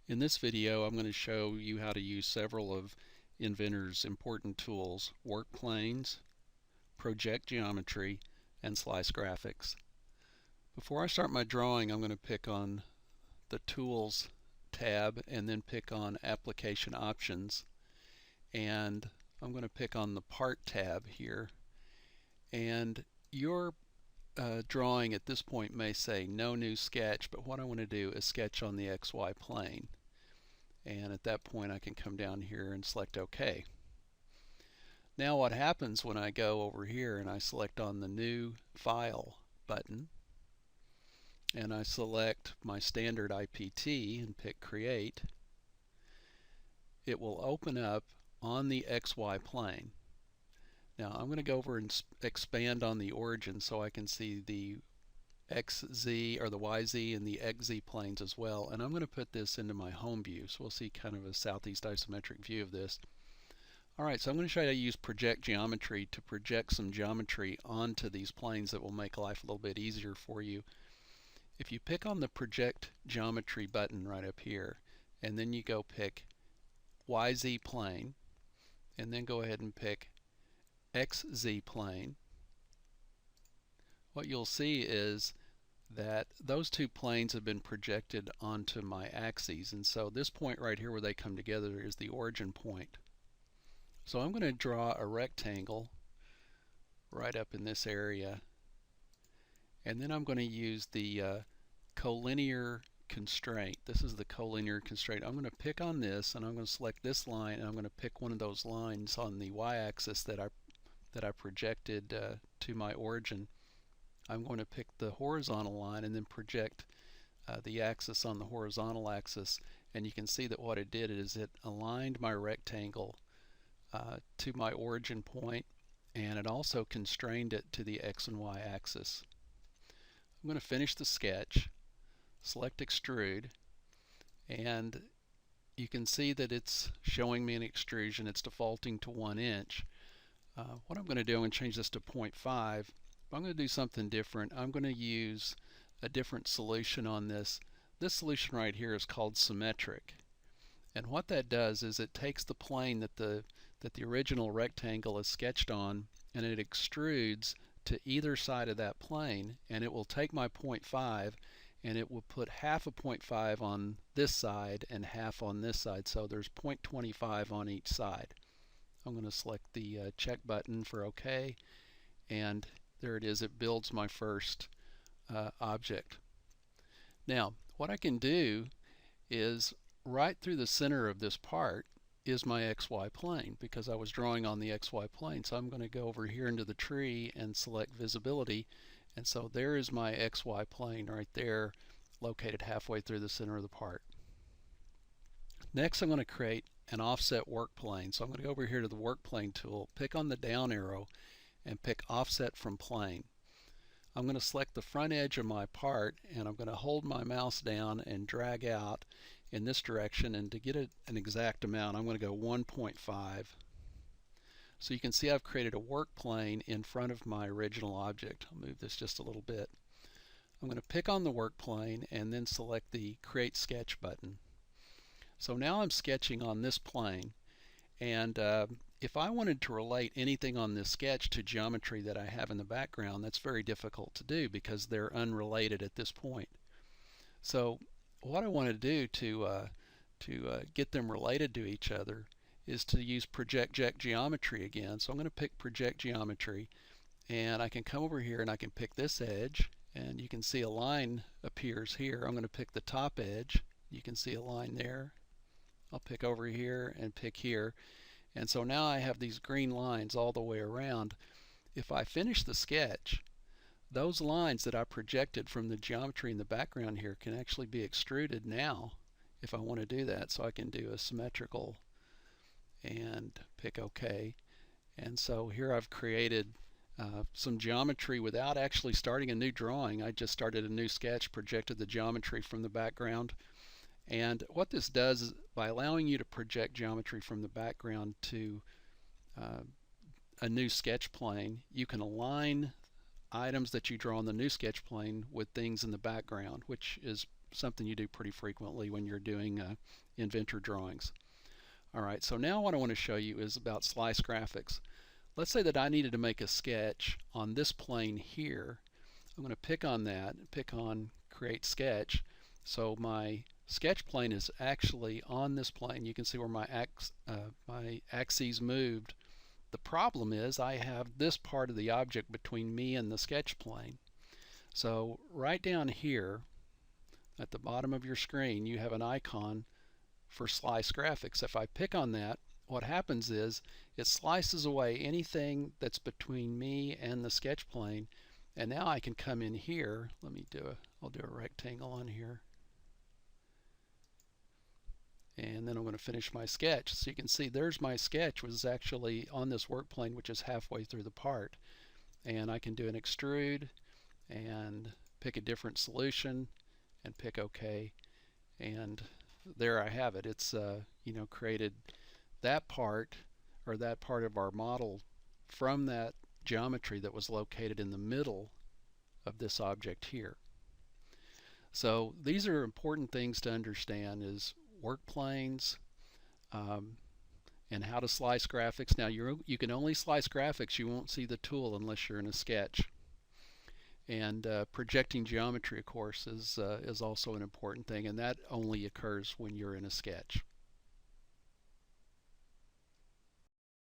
In this video, I'm going to show you how to use several of Inventor's important tools: Workplanes, Project Geometry, and Slice Graphics. Before I start my drawing, I'm going to pick on the Tools tab and then pick on Application Options, and I'm going to pick on the Part tab here. And your drawing at this point may say no new sketch, but what I want to do is sketch on the XY plane. And at that point I can come down here and select OK. Now what happens when I go over here and I select on the New File button and I select my standard IPT and pick Create, it will open up on the XY plane. Now I'm going to go over and expand on the origin so I can see the XZ or the YZ and the XZ planes as well, and I'm going to put this into my home view, so we'll see kind of a southeast isometric view of this. Alright, so I'm going to show you how to use Project Geometry to project some geometry onto these planes that will make life a little bit easier for you. If you pick on the Project Geometry button right up here, and then you go pick YZ plane, and then go ahead and pick XZ plane, what you'll see is that those two planes have been projected onto my axes, and so this point right here where they come together is the origin point. So I'm going to draw a rectangle right up in this area, and then I'm going to use the Collinear Constraint. This is the Collinear Constraint. I'm going to pick on this, and I'm going to select this line, and I'm going to pick one of those lines on the y-axis that I projected to my origin. I'm going to pick the horizontal line and then project the axis on the horizontal axis, and you can see that what it did is it aligned my rectangle to my origin point, and it also constrained it to the X and Y axis. I'm going to finish the sketch, select Extrude, and you can see that it's showing me an extrusion. It's defaulting to 1 inch. What I'm going to do, I'm going to change this to 0.5. I'm going to do something different. I'm going to use a different solution on this. This solution right here is called symmetric. And what that does is it takes the plane that the original rectangle is sketched on, and it extrudes to either side of that plane, and it will take my 0.5 and it will put half a 0.5 on this side and half on this side. So there's 0.25 on each side. I'm going to select the check button for OK, and there it is. It builds my first object. Now what I can do is right through the center of this part is my XY plane, because I was drawing on the XY plane. So I'm going to go over here into the tree and select visibility, and so there is my XY plane right there, located halfway through the center of the part. Next I'm going to create an offset work plane. So I'm going to go over here to the work plane tool, pick on the down arrow, and pick Offset from Plane. I'm going to select the front edge of my part, and I'm going to hold my mouse down and drag out in this direction, and to get an exact amount I'm going to go 1.5. So you can see I've created a work plane in front of my original object. I'll move this just a little bit. I'm going to pick on the work plane and then select the Create Sketch button. So now I'm sketching on this plane, and if I wanted to relate anything on this sketch to geometry that I have in the background, that's very difficult to do because they're unrelated at this point. So what I want to do to get them related to each other is to use Project Geometry again. So I'm going to pick Project Geometry, and I can come over here and I can pick this edge, and you can see a line appears here. I'm going to pick the top edge. You can see a line there. I'll pick over here and pick here. And so now I have these green lines all the way around. If I finish the sketch, those lines that I projected from the geometry in the background here can actually be extruded now if I want to do that. So I can do a symmetrical and pick OK. And so here I've created some geometry without actually starting a new drawing. I just started a new sketch, projected the geometry from the background. And what this does is, by allowing you to project geometry from the background to a new sketch plane, you can align items that you draw on the new sketch plane with things in the background, which is something you do pretty frequently when you're doing Inventor drawings. Alright, so now what I want to show you is about slice graphics. Let's say that I needed to make a sketch on this plane here. I'm going to pick on that, pick on Create Sketch. So my sketch plane is actually on this plane. You can see where my axes moved. The problem is I have this part of the object between me and the sketch plane. So right down here at the bottom of your screen you have an icon for slice graphics. If I pick on that, what happens is it slices away anything that's between me and the sketch plane, and now I can come in here. I'll do a rectangle on here, and then I'm going to finish my sketch. So you can see there's my sketch was actually on this work plane, which is halfway through the part, and I can do an extrude and pick a different solution and pick OK, and there I have it. It's created that part, or that part of our model, from that geometry that was located in the middle of this object here. So these are important things to understand, is work planes and how to slice graphics. Now you can only slice graphics, you won't see the tool unless you're in a sketch. And projecting geometry, of course, is also an important thing, and that only occurs when you're in a sketch.